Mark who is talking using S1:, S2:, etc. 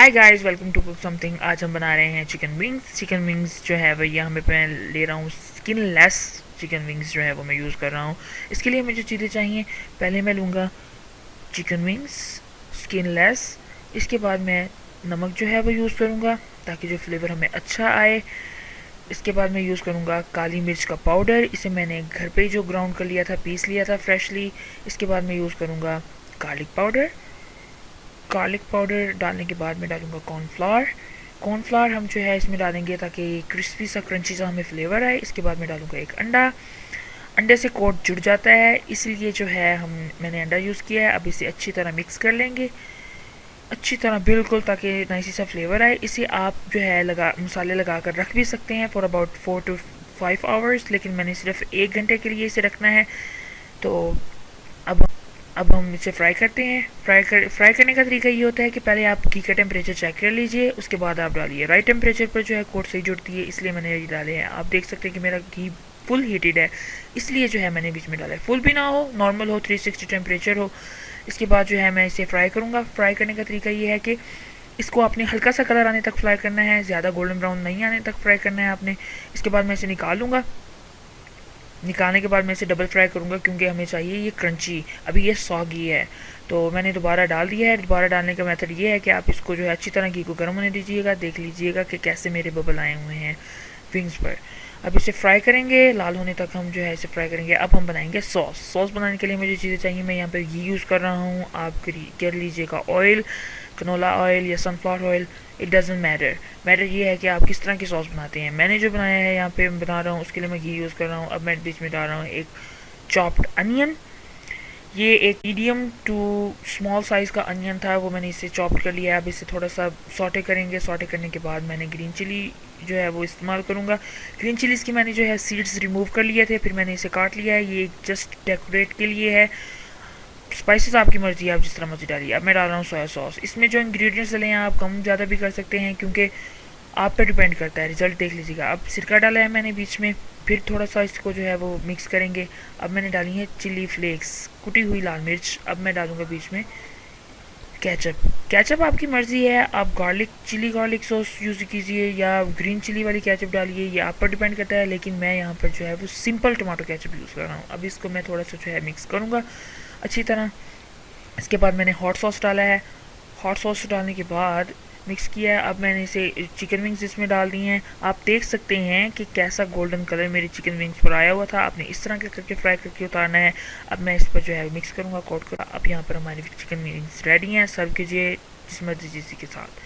S1: Hi guys, welcome to cook something. आज हम बना रहे हैं चिकन विंग्स। चिकन विंग्स जो है भैया हमें मैं ले रहा हूँ स्किन लेस चिकन विंग्स जो है वो मैं यूज़ कर रहा हूँ। इसके लिए मुझे चीज़ें चाहिए। पहले मैं लूँगा चिकन विंग्स स्किन लेस। इसके बाद मैं नमक जो है वो यूज़ करूँगा ताकि जो फ्लेवर हमें अच्छा आए। इसके बाद मैं यूज़ करूँगा काली मिर्च का पाउडर। इसे मैंने घर पे ही जो ग्राउंड कर लिया था, पीस लिया था फ्रेशली। इसके बाद मैं यूज़ करूँगा गार्लिक पाउडर। गार्लिक पाउडर डालने के बाद मैं डालूँगा कॉर्नफ्लावर। कॉर्नफ्लावर हम जो है इसमें डालेंगे ताकि क्रिस्पी सा क्रंची सा हमें फ्लेवर आए। इसके बाद मैं डालूँगा एक अंडा। अंडे से कोट जुड़ जाता है, इसलिए जो है मैंने अंडा यूज़ किया है। अब इसे अच्छी तरह मिक्स कर लेंगे, अच्छी तरह बिल्कुल, ताकि नाइसी सा फ्लेवर आए। इसे आप जो है मसाले लगा कर रख भी सकते हैं फॉर अबाउट 4 to 5 आवर्स, लेकिन मैंने सिर्फ 1 घंटे के लिए इसे रखना है। तो अब अब हम इसे फ्राई करते हैं। फ्राई करने का तरीका ये होता है कि पहले आप घी का टेम्परेचर चेक कर लीजिए, उसके बाद आप डालिए। राइट टेम्परेचर पर जो है कोट सही जुड़ती है, इसलिए मैंने ये डाले हैं। आप देख सकते हैं कि मेरा घी फुल हीटेड है, इसलिए जो है मैंने बीच में डाला है। फुल भी ना हो, नॉर्मल हो, 360 टेम्परेचर हो। इसके बाद जो है मैं इसे फ्राई करूँगा। फ्राई करने का तरीका ये है कि इसको आपने हल्का सा कलर आने तक फ्राई करना है, ज़्यादा गोल्डन ब्राउन नहीं आने तक फ्राई करना है आपने। इसके बाद मैं इसे निकाल लूँगा। निकालने के बाद मैं इसे डबल फ्राई करूँगा क्योंकि हमें चाहिए ये क्रंची। अभी ये सॉगी है, तो मैंने दोबारा डाल दिया है। दोबारा डालने का मेथड ये है कि आप इसको जो है अच्छी तरह घी को गर्म होने दीजिएगा। देख लीजिएगा कि कैसे मेरे बबल आए हुए हैं विंग्स पर। अब इसे फ्राई करेंगे, लाल होने तक हम जो है इसे फ्राई करेंगे। अब हम बनाएंगे सॉस। सॉस बनाने के लिए मुझे चीज़ें चाहिए। मैं यहाँ पे घी यूज़ कर रहा हूँ। आप कर लीजिएगा ऑयल, कनोला ऑयल या sunflower oil, it doesn't matter. Matter ये है कि आप किस तरह की सॉस बनाते हैं। मैंने जो बनाया है यहाँ पे बना रहा हूँ, उसके लिए मैं घी यूज़ कर रहा हूँ। अब मैं बीच में डाल रहा हूँ एक चॉप्ड अनियन। ये एक मीडियम टू स्मॉल साइज़ का अनियन था, वो मैंने इसे चॉप कर लिया है। अब इसे थोड़ा सा सॉटे करेंगे। सॉटे करने के बाद मैंने ग्रीन चिली जो है वो इस्तेमाल करूँगा। ग्रीन चिलीज़ की मैंने जो है सीड्स रिमूव कर लिए थे, फिर मैंने इसे काट लिया है। ये जस्ट डेकोरेट के लिए है। स्पाइसेस आपकी मर्ज़ी है, आप जिस तरह मर्जी डालिए। अब मैं डाल रहा हूँ सोया सॉस। इसमें जो इंग्रेडिएंट्स डले हैं आप कम ज़्यादा भी कर सकते हैं, क्योंकि आप पे डिपेंड करता है। रिज़ल्ट देख लीजिएगा। अब सिरका डाला है मैंने बीच में, फिर थोड़ा सा इसको जो है वो मिक्स करेंगे। अब मैंने डाली है चिली फ्लेक्स, कुटी हुई लाल मिर्च। अब मैं डालूँगा बीच में केचप। केचप आपकी मर्ज़ी है, आप गार्लिक सॉस यूज़ कीजिए या ग्रीन चिली वाली केचप डालिए, ये आप पर डिपेंड करता है। लेकिन मैं यहाँ पर जो है वो सिंपल टमाटो केचप यूज़ कर रहा हूँ। अब इसको मैं थोड़ा सा जो है मिक्स करूँगा अच्छी तरह। इसके बाद मैंने हॉट सॉस डाला है। हॉट सॉस डालने के बाद मिक्स किया है। अब मैंने इसे चिकन विंग्स इसमें डाल दी हैं। आप देख सकते हैं कि कैसा गोल्डन कलर मेरे चिकन विंग्स पर आया हुआ था। आपने इस तरह के करके फ्राई करके उतारना है। अब मैं इस पर जो है मिक्स करूँगा, कोट करूँगा। अब यहाँ पर हमारी चिकन विंग्स रेडी हैं। सर्व कीजिए जिस मर्जी चीज़ के साथ।